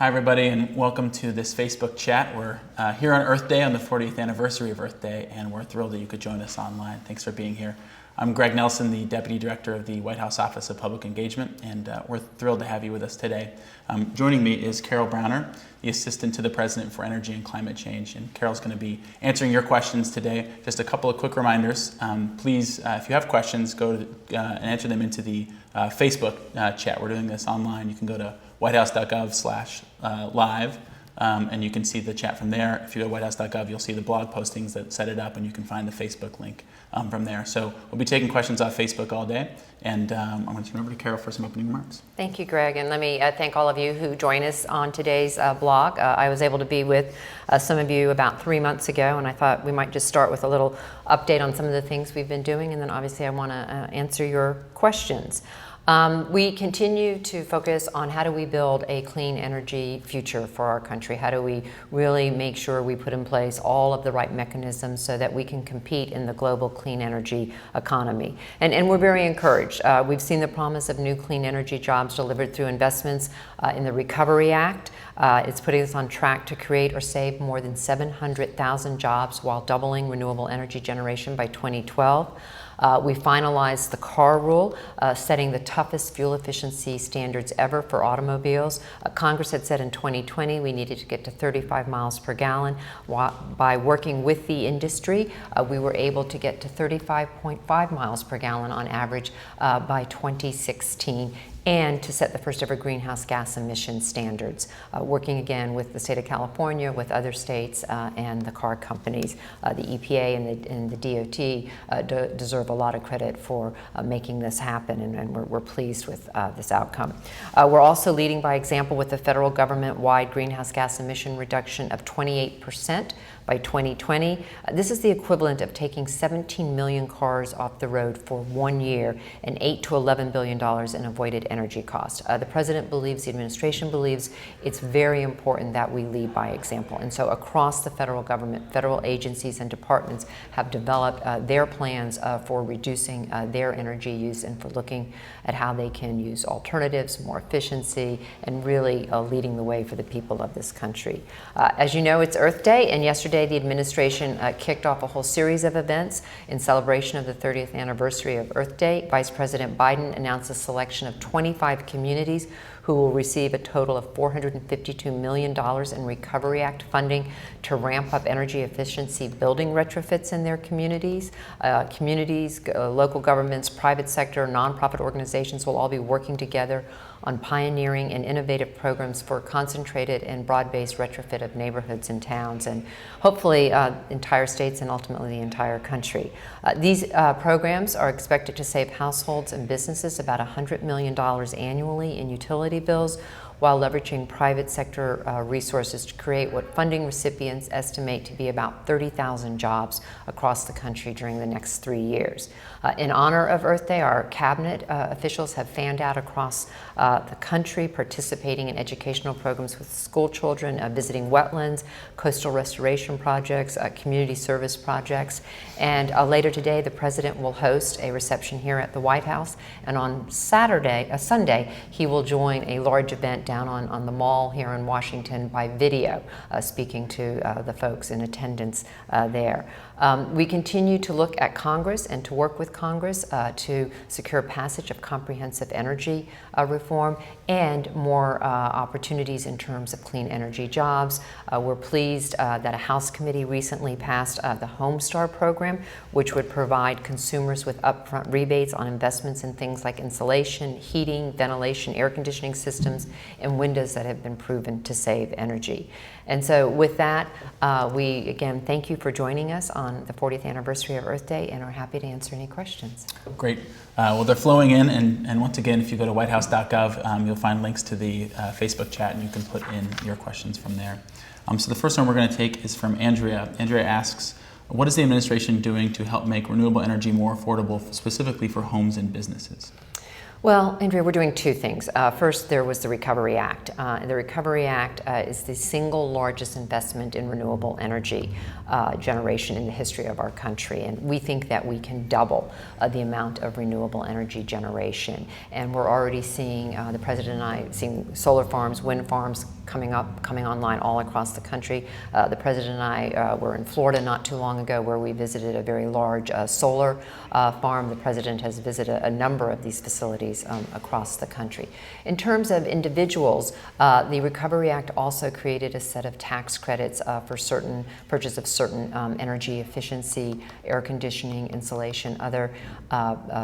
Hi everybody, and welcome to this Facebook chat. We're here on Earth Day, on the 40th anniversary of Earth Day, and we're thrilled that you could join us online. Thanks for being here. I'm Greg Nelson, the Deputy Director of the White House Office of Public Engagement, and we're thrilled to have you with us today. Joining me is Carol Browner, the Assistant to the President for Energy and Climate Change, and Carol's going to be answering your questions today. Just a couple of quick reminders. Please, if you have questions, go to, and enter them into the Facebook chat. We're doing this online. You can go to whitehouse.gov/live, and you can see the chat from there. If you go to whitehouse.gov, you'll see the blog postings that set it up, and you can find the Facebook link from there. So we'll be taking questions off Facebook all day, and I'm going to turn over to Carol for some opening remarks. Thank you, Greg, and let me thank all of you who joined us on today's blog. I was able to be with some of you about 3 months ago, and I thought we might just start with a little update on some of the things we've been doing, and then obviously I want to answer your questions. We continue to focus on how do we build a clean energy future for our country? How do we really make sure we put in place all of the right mechanisms so that we can compete in the global clean energy economy? And we're very encouraged. We've seen the promise of new clean energy jobs delivered through investments in the Recovery Act. It's putting us on track to create or save more than 700,000 jobs while doubling renewable energy generation by 2012. We finalized the car rule, setting the toughest fuel efficiency standards ever for automobiles. Congress had said in 2020 we needed to get to 35 miles per gallon. By working with the industry, we were able to get to 35.5 miles per gallon on average by 2016. And to set the first ever greenhouse gas emission standards, working again with the state of California, with other states, and the car companies. The EPA and the DOT deserve a lot of credit for making this happen, and we're pleased with this outcome. We're also leading by example with the federal government-wide greenhouse gas emission reduction of 28% by 2020. This is the equivalent of taking 17 million cars off the road for 1 year and $8 to $11 billion in avoided energy costs. The President believes, the administration believes, it's very important that we lead by example. And so across the federal government, federal agencies and departments have developed their plans for reducing their energy use and for looking at how they can use alternatives, more efficiency, and really leading the way for the people of this country. As you know, it's Earth Day, and yesterday the administration kicked off a whole series of events in celebration of the 30th anniversary of Earth Day. Vice President Biden announced a selection of 25 communities who will receive a total of $452 million in Recovery Act funding to ramp up energy efficiency building retrofits in their communities. Local governments, private sector, nonprofit organizations will all be working together on pioneering and innovative programs for concentrated and broad-based retrofit of neighborhoods and towns, and hopefully entire states and ultimately the entire country. These programs are expected to save households and businesses about $100 million annually in utility bills, while leveraging private sector resources to create what funding recipients estimate to be about 30,000 jobs across the country during the next 3 years. In honor of Earth Day, our cabinet officials have fanned out across the country, participating in educational programs with school children, visiting wetlands, coastal restoration projects, community service projects. And later today, the President will host a reception here at the White House. And on Sunday, he will join a large event down on the mall here in Washington by video, speaking to the folks in attendance there. We continue to look at Congress and to work with Congress to secure passage of comprehensive energy reform and more opportunities in terms of clean energy jobs. We're pleased that a House committee recently passed the Homestar program, which would provide consumers with upfront rebates on investments in things like insulation, heating, ventilation, air conditioning systems, and windows that have been proven to save energy. And so with that, we again thank you for joining us on the 40th anniversary of Earth Day and are happy to answer any questions. Great. Well, they're flowing in, and once again, if you go to whitehouse.gov, you'll find links to the Facebook chat, and you can put in your questions from there. So the first one we're going to take is from Andrea. Andrea asks, what is the administration doing to help make renewable energy more affordable, specifically for homes and businesses? Well, Andrea, we're doing two things. First, there was the Recovery Act. The Recovery Act is the single largest investment in renewable energy generation in the history of our country, and we think that we can double the amount of renewable energy generation. And we're already seeing, the President and I, seeing solar farms, wind farms coming online all across the country. The President and I were in Florida not too long ago, where we visited a very large solar farm. The President has visited a number of these facilities across the country. In terms of individuals, the Recovery Act also created a set of tax credits for certain purchase of certain energy efficiency, air conditioning, insulation, other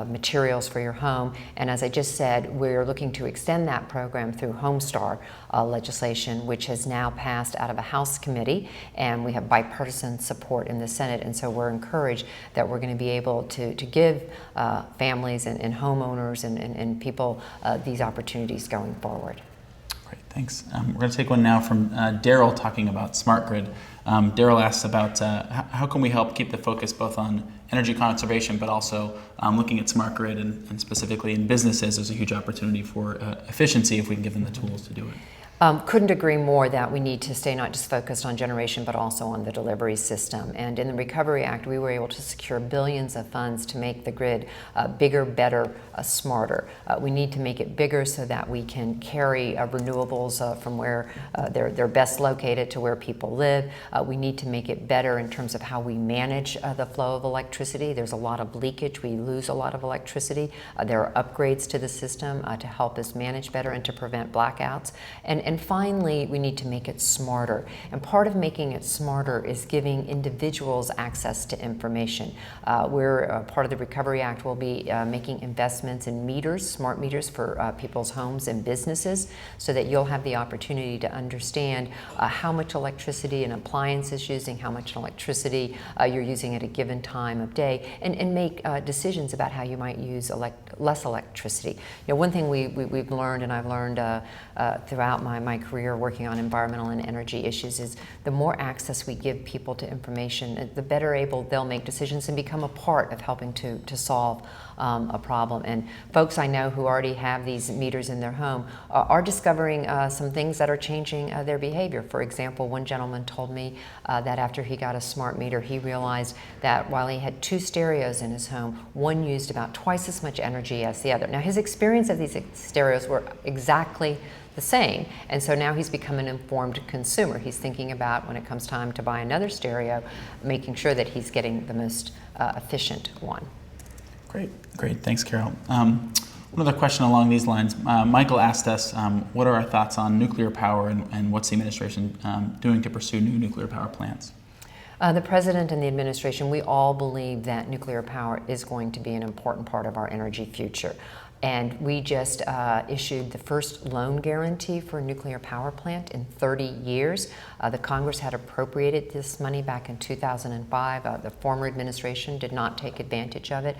materials for your home. And as I just said, we're looking to extend that program through Homestar legislation, which has now passed out of a House committee, and we have bipartisan support in the Senate. And so we're encouraged that we're going to be able to give families and homeowners and people these opportunities going forward. Great, thanks. We're going to take one now from Daryl talking about smart grid. Daryl asks about how can we help keep the focus both on energy conservation, but also looking at smart grid and specifically in businesses. There's a huge opportunity for efficiency if we can give them the tools to do it. Couldn't agree more that we need to stay not just focused on generation, but also on the delivery system. And in the Recovery Act, we were able to secure billions of funds to make the grid bigger, better, smarter. We need to make it bigger so that we can carry renewables from where they're best located to where people live. We need to make it better in terms of how we manage the flow of electricity. There's a lot of leakage. We lose a lot of electricity. There are upgrades to the system to help us manage better and to prevent blackouts. And finally, we need to make it smarter. And part of making it smarter is giving individuals access to information. We're part of the Recovery Act will be making investments in meters, smart meters for people's homes and businesses, so that you'll have the opportunity to understand how much electricity an appliance is using, how much electricity you're using at a given time of day, and make decisions about how you might use less electricity. You know, one thing we've learned, and I've learned throughout my career working on environmental and energy issues, is the more access we give people to information, the better able they'll make decisions and become a part of helping to solve a problem. And folks I know who already have these meters in their home are discovering some things that are changing their behavior. For example, one gentleman told me that after he got a smart meter, he realized that while he had 2 stereos in his home, one used about twice as much energy as the other. Now, his experience of these stereos were exactly the same, and so now he's become an informed consumer. He's thinking about, when it comes time to buy another stereo, making sure that he's getting the most efficient one. Great. Thanks, Carol. One other question along these lines. Michael asked us, what are our thoughts on nuclear power and what's the administration doing to pursue new nuclear power plants? The President and the administration, we all believe that nuclear power is going to be an important part of our energy future. And we just issued the first loan guarantee for a nuclear power plant in 30 years. The Congress had appropriated this money back in 2005. The former administration did not take advantage of it.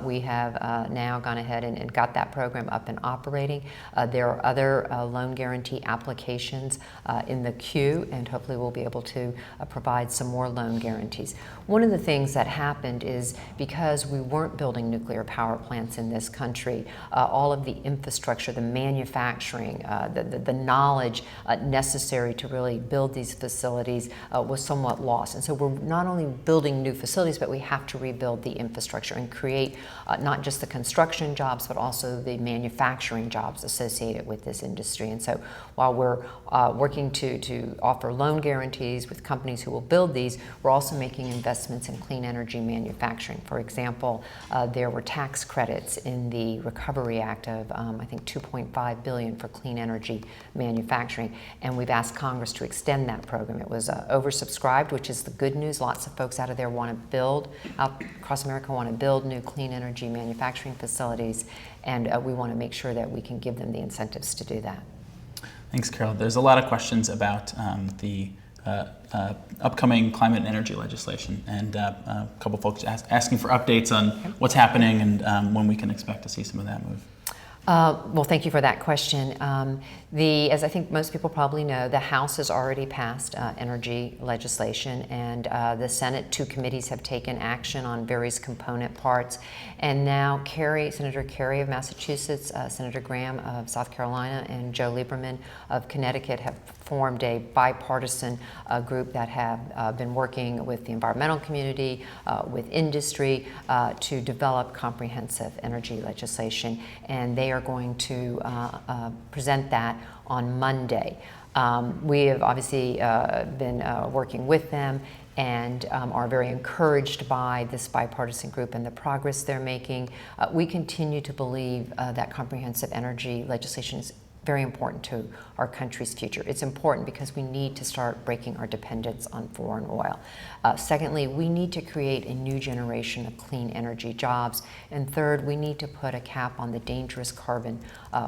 We have now gone ahead and got that program up and operating. There are other loan guarantee applications in the queue, and hopefully we'll be able to provide some more loan guarantees. One of the things that happened is, because we weren't building nuclear power plants in this country, all of the infrastructure, the manufacturing, the knowledge necessary to really build these facilities was somewhat lost. And so we're not only building new facilities, but we have to rebuild the infrastructure and create not just the construction jobs, but also the manufacturing jobs associated with this industry. And so while we're working to offer loan guarantees with companies who will build these, we're also making investments in clean energy manufacturing. For example, there were tax credits in the Recovery Act of, I think, $2.5 billion for clean energy manufacturing, and we've asked Congress to extend that program. It was oversubscribed, which is the good news. Lots of folks out there want to build, across America, want to build new clean energy manufacturing facilities, and we want to make sure that we can give them the incentives to do that. Thanks, Carol. There's a lot of questions about the upcoming climate and energy legislation, and a couple folks asking for updates on what's happening and when we can expect to see some of that move. Well, thank you for that question. As I think most people probably know, the House has already passed energy legislation, and the Senate, 2 committees have taken action on various component parts. And now Senator Kerry of Massachusetts, Senator Graham of South Carolina, and Joe Lieberman of Connecticut have formed a bipartisan group that have been working with the environmental community, with industry, to develop comprehensive energy legislation. And they are going to present that on Monday. We have obviously been working with them and are very encouraged by this bipartisan group and the progress they're making. We continue to believe that comprehensive energy legislation is very important to our country's future. It's important because we need to start breaking our dependence on foreign oil. Secondly, we need to create a new generation of clean energy jobs. And third, we need to put a cap on the dangerous carbon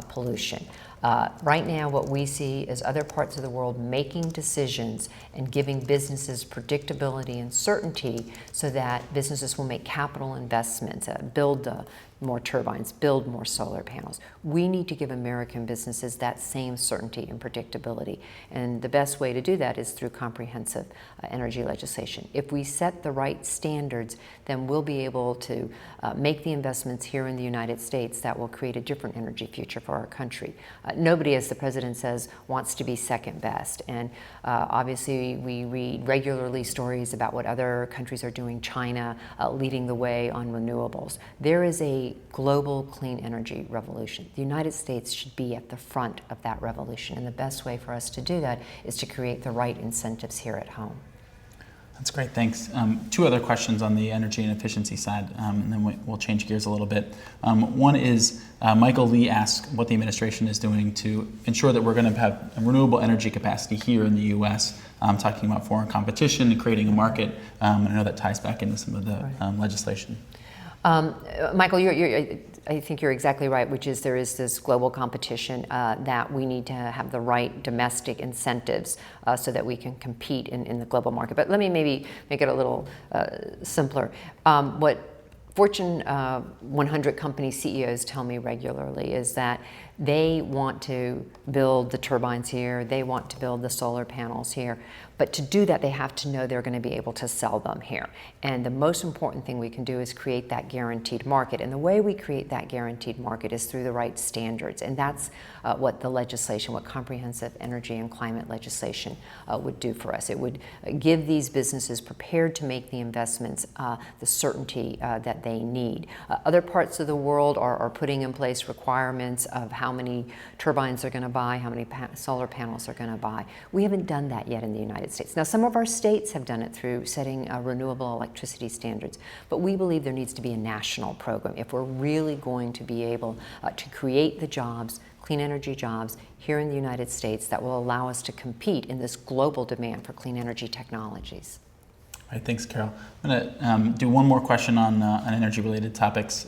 pollution. Right now, what we see is other parts of the world making decisions and giving businesses predictability and certainty so that businesses will make capital investments, build more turbines, build more solar panels. We need to give American businesses that same certainty and predictability. And the best way to do that is through comprehensive energy legislation. If we set the right standards, then we'll be able to make the investments here in the United States that will create a different energy future for our country. Nobody, as the president says, wants to be second best. And obviously, we read regularly stories about what other countries are doing, China leading the way on renewables. There is a global clean energy revolution. The United States should be at the front of that revolution, and the best way for us to do that is to create the right incentives here at home. That's great, thanks. 2 other questions on the energy and efficiency side, and then we'll change gears a little bit. One is, Michael Lee asked what the administration is doing to ensure that we're going to have renewable energy capacity here in the U.S., talking about foreign competition and creating a market, and I know that ties back into some of the legislation. Michael, I think you're exactly right, which is there is this global competition that we need to have the right domestic incentives so that we can compete in the global market. But let me maybe make it a little simpler. What Fortune 100 company CEOs tell me regularly is that they want to build the turbines here, they want to build the solar panels here, but to do that they have to know they're going to be able to sell them here. And the most important thing we can do is create that guaranteed market. And the way we create that guaranteed market is through the right standards. And that's what the legislation, what comprehensive energy and climate legislation would do for us. It would give these businesses prepared to make the investments the certainty that they need. Other parts of the world are putting in place requirements of how many turbines they're going to buy, how many solar panels they're going to buy. We haven't done that yet in the United States. Now, some of our states have done it through setting renewable electricity standards, but we believe there needs to be a national program if we're really going to be able to create the jobs, clean energy jobs here in the United States that will allow us to compete in this global demand for clean energy technologies. All right, thanks, Carol. I'm going to do one more question on energy-related topics.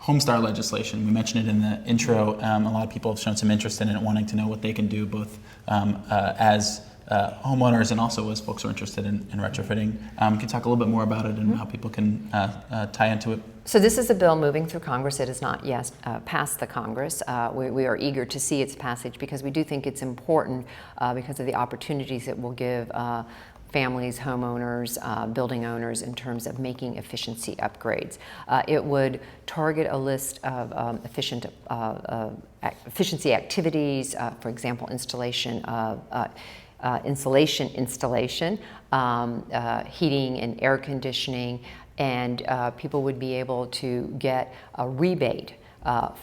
Homestar legislation, we mentioned it in the intro. A lot of people have shown some interest in it, wanting to know what they can do both as homeowners and also as folks who are interested in retrofitting. Can you talk a little bit more about it and how people can tie into it? So this is a bill moving through Congress. It has not yet passed the Congress. We are eager to see its passage because we do think it's important because of the opportunities it will give families, homeowners, building owners in terms of making efficiency upgrades. It would target a list of efficiency activities, for example, insulation, heating and air conditioning, and people would be able to get a rebate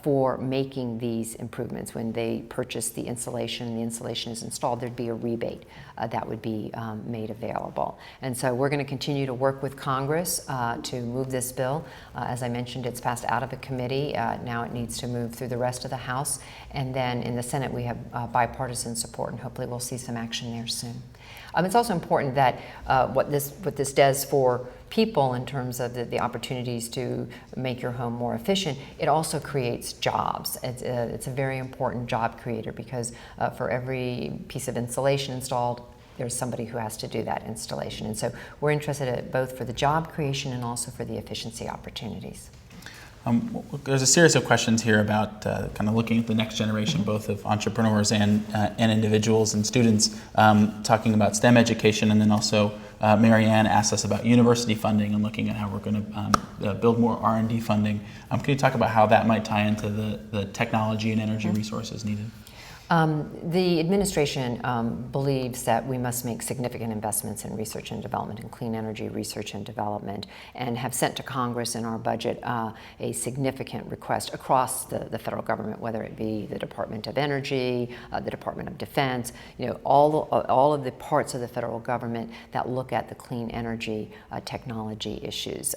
for making these improvements. When they purchase the insulation is installed, there'd be a rebate that would be made available. And so we're going to continue to work with Congress to move this bill. As I mentioned, it's passed out of a committee. Now it needs to move through the rest of the House. And then in the Senate, we have bipartisan support, and hopefully we'll see some action there soon. It's also important that what this does for people in terms of the opportunities to make your home more efficient, it also creates jobs. It's a very important job creator because for every piece of insulation installed, there's somebody who has to do that installation. And so we're interested in both for the job creation and also for the efficiency opportunities. There's a series of questions here about kind of looking at the next generation, both of entrepreneurs and individuals and students, talking about STEM education, and then also Marianne asked us about university funding and looking at how we're going to build more R&D funding. Can you talk about how that might tie into the technology and energy resources needed? The administration believes that we must make significant investments in research and development and clean energy research and development, and have sent to Congress in our budget a significant request across the federal government, whether it be the Department of Energy, the Department of Defense, all of the parts of the federal government that look at the clean energy technology issues.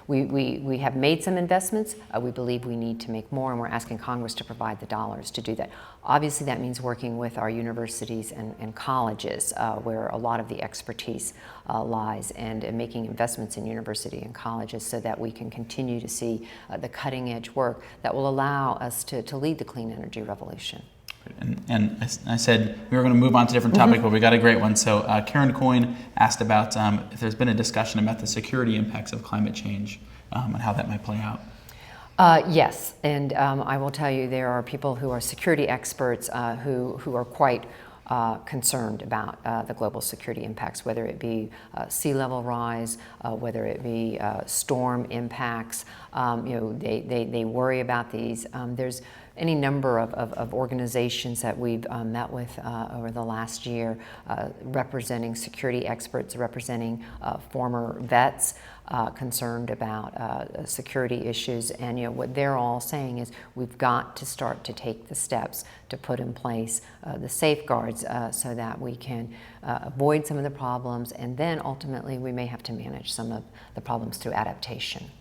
We have made some investments. We believe we need to make more, and we're asking Congress to provide the dollars to do that. Obviously, that means working with our universities and colleges, where a lot of the expertise lies, and making investments in university and colleges so that we can continue to see the cutting-edge work that will allow us to lead the clean energy revolution. And I said we were going to move on to a different topic, but we got a great one. So Karen Coyne asked about if there's been a discussion about the security impacts of climate change and how that might play out. Yes, and I will tell you there are people who are security experts who are quite concerned about the global security impacts, whether it be sea level rise, whether it be storm impacts. They worry about these. There's any number of organizations that we've met with over the last year, representing security experts, representing former vets, concerned about security issues, and what they're all saying is we've got to start to take the steps to put in place the safeguards so that we can avoid some of the problems, and then ultimately we may have to manage some of the problems through adaptation.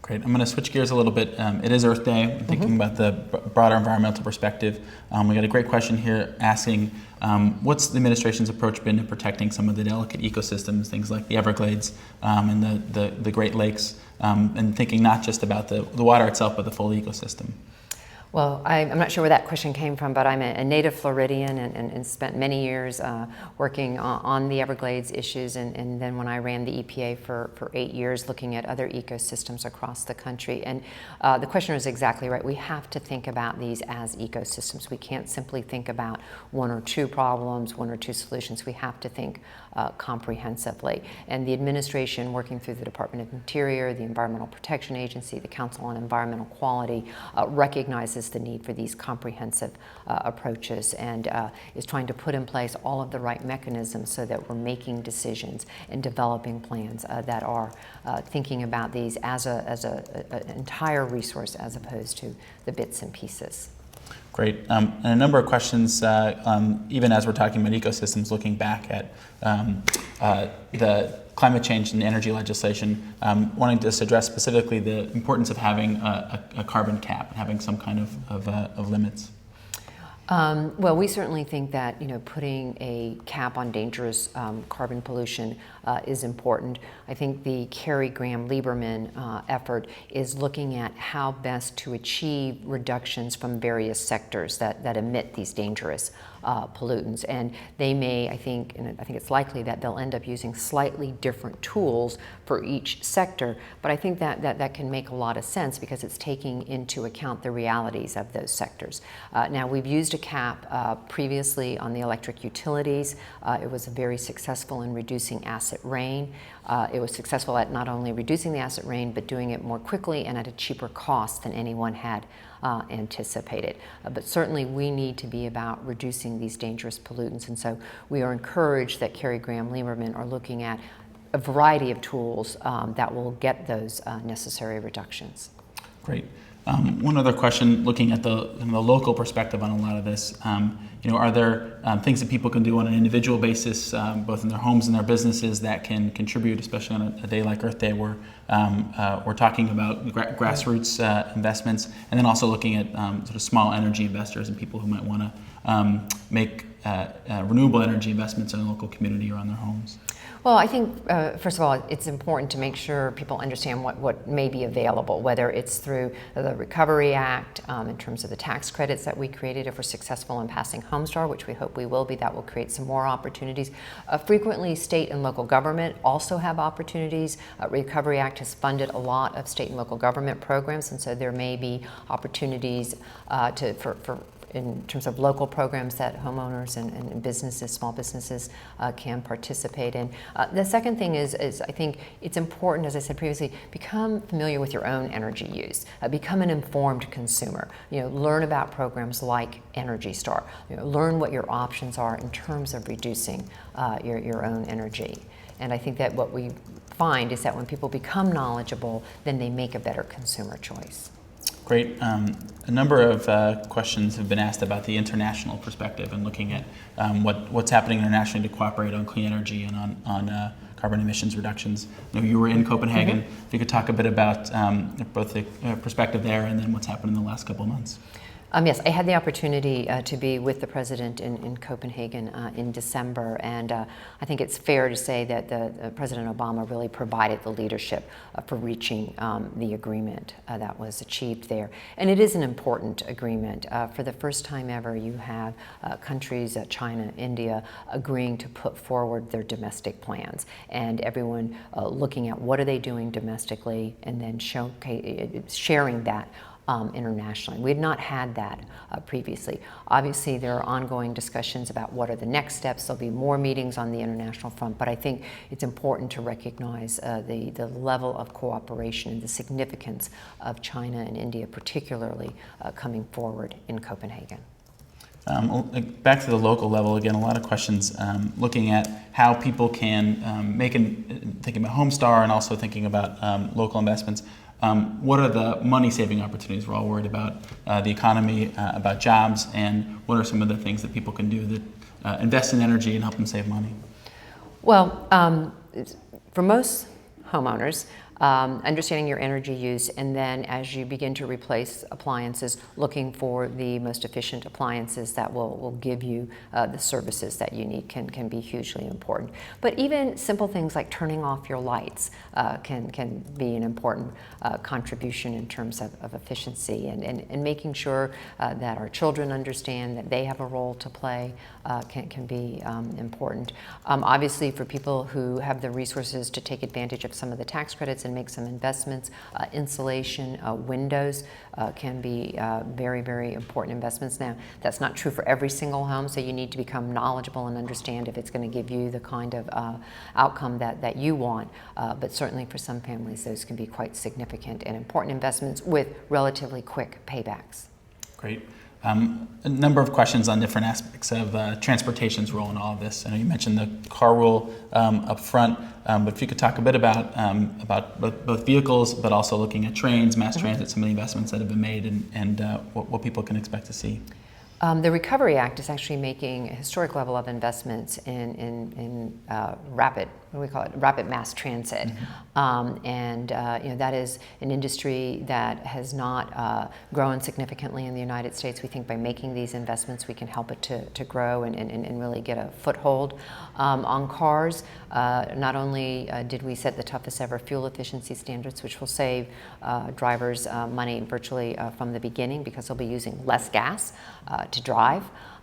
Great. I'm going to switch gears a little bit. It is Earth Day. I'm thinking about the broader environmental perspective. We got a great question here asking, what's the administration's approach been to protecting some of the delicate ecosystems, things like the Everglades and the Great Lakes, and thinking not just about the water itself, but the full ecosystem? Well, I'm not sure where that question came from, but I'm a native Floridian and spent many years working on the Everglades issues, and then when I ran the EPA for 8 years looking at other ecosystems across the country. And the questioner is exactly right. We have to think about these as ecosystems. We can't simply think about one or two problems, one or two solutions. We have to think comprehensively. And the administration, working through the Department of Interior, the Environmental Protection Agency, the Council on Environmental Quality, recognizes the need for these comprehensive approaches, and is trying to put in place all of the right mechanisms so that we're making decisions and developing plans that are thinking about these as an entire resource as opposed to the bits and pieces. Great. And a number of questions, even as we're talking about ecosystems, looking back at the climate change and energy legislation, wanting to address specifically the importance of having a carbon cap, having some kind of limits. Well, we certainly think that putting a cap on dangerous carbon pollution is important. I think the Carrie Graham Lieberman effort is looking at how best to achieve reductions from various sectors that emit these dangerous pollutants, and they may, I think it's likely that they'll end up using slightly different tools for each sector, but I think that can make a lot of sense because it's taking into account the realities of those sectors. Now, we've used a cap previously on the electric utilities. It was very successful in reducing acid rain. It was successful at not only reducing the acid rain, but doing it more quickly and at a cheaper cost than anyone had anticipated. But certainly we need to be about reducing these dangerous pollutants, and so we are encouraged that Carrie Graham Lieberman are looking at a variety of tools that will get those necessary reductions. Great. One other question, looking at the local perspective on a lot of this, are there things that people can do on an individual basis, both in their homes and their businesses, that can contribute, especially on a day like Earth Day, where we're talking about grassroots investments, and then also looking at sort of small energy investors and people who might want to make renewable energy investments in a local community or on their homes? Well, I think, first of all, it's important to make sure people understand what may be available, whether it's through the Recovery Act, in terms of the tax credits that we created if we're successful in passing Homestar, which we hope we will be. That will create some more opportunities. Frequently, state and local government also have opportunities. Recovery Act has funded a lot of state and local government programs, and so there may be opportunities for in terms of local programs that homeowners and businesses, small businesses, can participate in. The second thing is I think it's important, as I said previously, become familiar with your own energy use. Become an informed consumer. Learn about programs like Energy Star. Learn what your options are in terms of reducing your own energy. And I think that what we find is that when people become knowledgeable, then they make a better consumer choice. Great. A number of questions have been asked about the international perspective and looking at what's happening internationally to cooperate on clean energy and on carbon emissions reductions. You were in Copenhagen. If you could talk a bit about both the perspective there and then what's happened in the last couple of months. Yes, I had the opportunity to be with the president in Copenhagen in December, and I think it's fair to say that President Obama really provided the leadership for reaching the agreement that was achieved there. And it is an important agreement. For the first time ever, you have countries, China, India, agreeing to put forward their domestic plans, and everyone looking at what are they doing domestically and then sharing that internationally. We had not had that previously. Obviously, there are ongoing discussions about what are the next steps. There'll be more meetings on the international front, but I think it's important to recognize the level of cooperation and the significance of China and India, particularly coming forward in Copenhagen. Back to the local level again, a lot of questions looking at how people can thinking about Homestar and also thinking about local investments. What are the money-saving opportunities? We're all worried about the economy, about jobs, and what are some of the things that people can do that invest in energy and help them save money? Well, for most homeowners, understanding your energy use, and then as you begin to replace appliances, looking for the most efficient appliances that will give you the services that you need can be hugely important. But even simple things like turning off your lights can be an important contribution in terms of efficiency, and making sure that our children understand that they have a role to play can be important. Obviously, for people who have the resources to take advantage of some of the tax credits and make some investments, insulation, windows can be very, very important investments. Now, that's not true for every single home, so you need to become knowledgeable and understand if it's going to give you the kind of outcome that you want. But certainly for some families, those can be quite significant and important investments with relatively quick paybacks. Great. A number of questions on different aspects of transportation's role in all of this. I know you mentioned the car rule up front, but if you could talk a bit about both vehicles, but also looking at trains, mass transit, some of the investments that have been made, and what people can expect to see. The Recovery Act is actually making a historic level of investments in rapid, what do we call it, rapid mass transit. And that is an industry that has not grown significantly in the United States. We think by making these investments, we can help it to grow and really get a foothold. On cars, not only did we set the toughest ever fuel efficiency standards, which will save drivers money virtually from the beginning because they'll be using less gas to drive.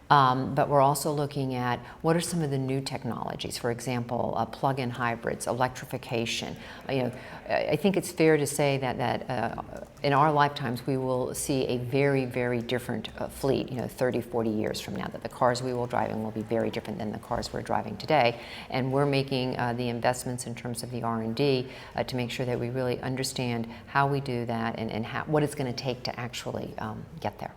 But we're also looking at what are some of the new technologies, for example, plug-in hybrids, electrification. I think it's fair to say that in our lifetimes we will see a very, very different fleet, 30, 40 years from now, that the cars we will drive in will be very different than the cars we're driving today. And we're making the investments in terms of the R&D to make sure that we really understand how we do that and what it's going to take to actually get there.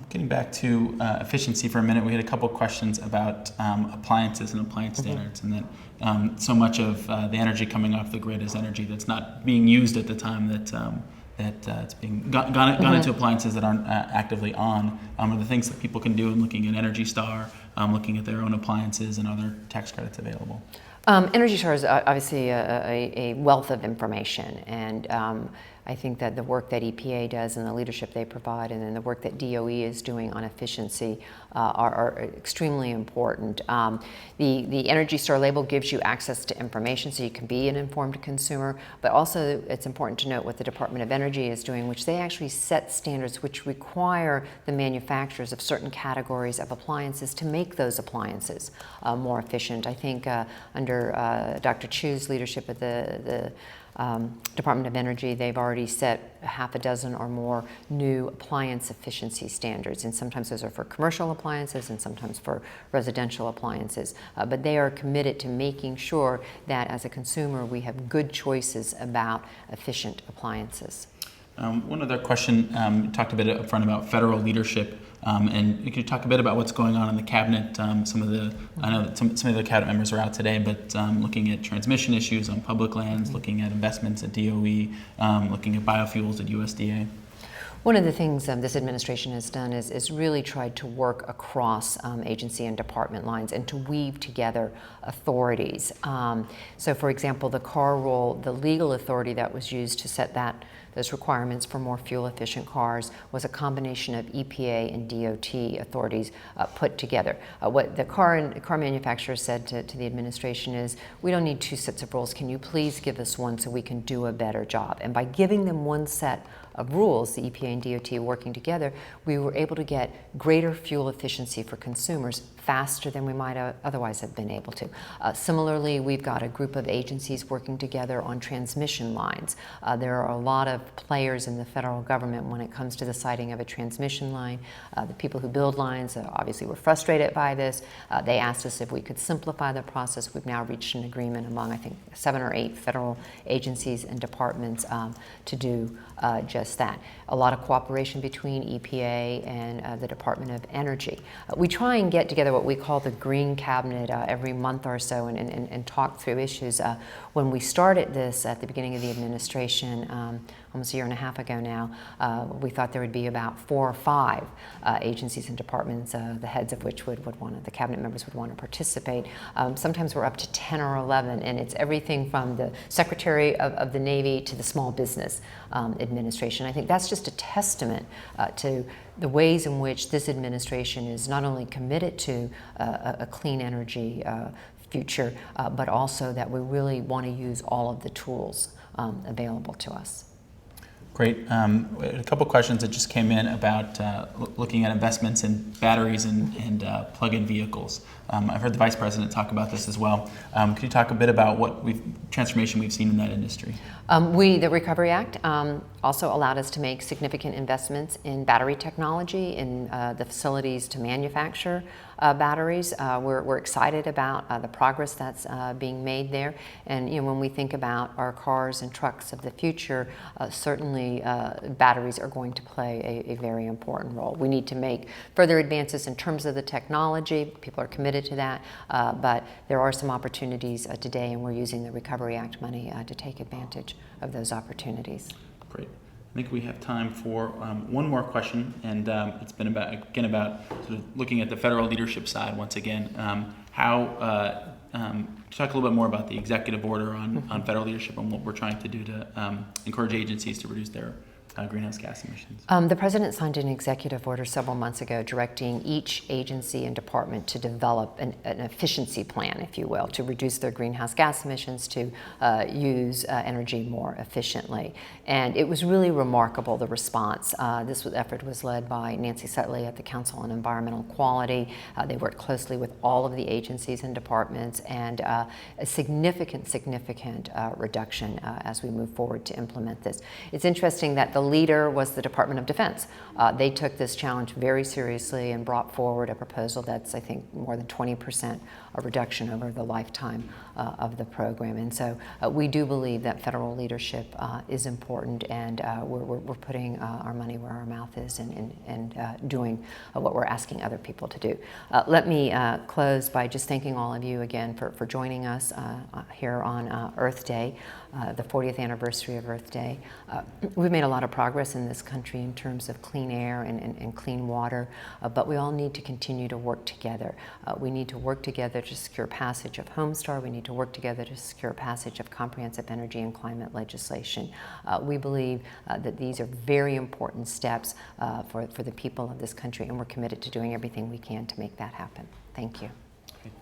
Getting back to efficiency for a minute, we had a couple questions about appliances and appliance standards, and that so much of the energy coming off the grid is energy that's not being used at the time that it's being gone into appliances that aren't actively on. Are the things that people can do in looking at Energy Star, looking at their own appliances and other tax credits available? Energy Star is obviously a wealth of information, and I think that the work that EPA does and the leadership they provide, and then the work that DOE is doing on efficiency are extremely important. The Energy Star label gives you access to information so you can be an informed consumer, but also it's important to note what the Department of Energy is doing, which they actually set standards which require the manufacturers of certain categories of appliances to make those appliances more efficient. I think under Dr. Chu's leadership at the Department of Energy, they've already set half a dozen or more new appliance efficiency standards, and sometimes those are for commercial appliances and sometimes for residential appliances. But they are committed to making sure that as a consumer we have good choices about efficient appliances. One other question, you talked a bit up front about federal leadership, and you could talk a bit about what's going on in the cabinet. I know that some of the cabinet members are out today, but looking at transmission issues on public lands, looking at investments at DOE, looking at biofuels at USDA. One of the things this administration has done is really tried to work across agency and department lines and to weave together authorities. So for example, the car rule, the legal authority that was used to set those requirements for more fuel-efficient cars was a combination of EPA and DOT authorities put together. What the car manufacturers said to the administration is, we don't need two sets of rules. Can you please give us one so we can do a better job? And by giving them one set of rules, the EPA and DOT working together, we were able to get greater fuel efficiency for consumers faster than we might otherwise have been able to. Similarly, we've got a group of agencies working together on transmission lines. There are a lot of players in the federal government when it comes to the siting of a transmission line. The people who build lines obviously were frustrated by this. They asked us if we could simplify the process. We've now reached an agreement among, I think, 7 or 8 federal agencies and departments to do just that. A lot of cooperation between EPA and the Department of Energy. We try and get together what we call the Green Cabinet every month or so and talk through issues. When we started this at the beginning of the administration, almost a year and a half ago now, we thought there would be about 4 or 5 agencies and departments, the heads of which the cabinet members would want to participate. Sometimes we're up to 10 or 11, and it's everything from the Secretary of the Navy to the Small Business Administration. I think that's just a testament to the ways in which this administration is not only committed to a clean energy future, but also that we really want to use all of the tools available to us. Great. A couple questions that just came in about looking at investments in batteries and plug-in vehicles. I've heard the Vice President talk about this as well. Could you talk a bit about what transformation we've seen in that industry? The Recovery Act also allowed us to make significant investments in battery technology, in the facilities to manufacture batteries. We're excited about the progress that's being made there. And when we think about our cars and trucks of the future, certainly batteries are going to play a very important role. We need to make further advances in terms of the technology. People are committed to that, but there are some opportunities today, and we're using the Recovery Act money to take advantage of those opportunities. Great. I think we have time for one more question, and it's been about sort of looking at the federal leadership side once again. Talk a little bit more about the executive order on federal leadership and what we're trying to do to encourage agencies to reduce their greenhouse gas emissions. The President signed an executive order several months ago directing each agency and department to develop an efficiency plan, if you will, to reduce their greenhouse gas emissions, to use energy more efficiently. And it was really remarkable, the response. This effort was led by Nancy Sutley at the Council on Environmental Quality. They worked closely with all of the agencies and departments, and a significant reduction as we move forward to implement this. It's interesting that the leader was the Department of Defense. They took this challenge very seriously and brought forward a proposal that's, I think, more than 20% a reduction over the lifetime of the program. And so we do believe that federal leadership is important, and we're putting our money where our mouth is and doing what we're asking other people to do. Let me close by just thanking all of you again for joining us here on Earth Day, the 40th anniversary of Earth Day. We've made a lot of of progress in this country in terms of clean air and clean water, but we all need to continue to work together. We need to work together to secure passage of Homestar. We need to work together to secure passage of comprehensive energy and climate legislation. We believe that these are very important steps for the people of this country, and we're committed to doing everything we can to make that happen. Thank you.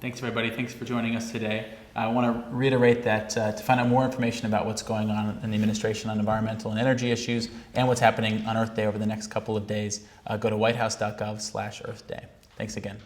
Thanks, everybody. Thanks for joining us today. I want to reiterate that to find out more information about what's going on in the administration on environmental and energy issues and what's happening on Earth Day over the next couple of days, go to whitehouse.gov/Earth Day. Thanks again.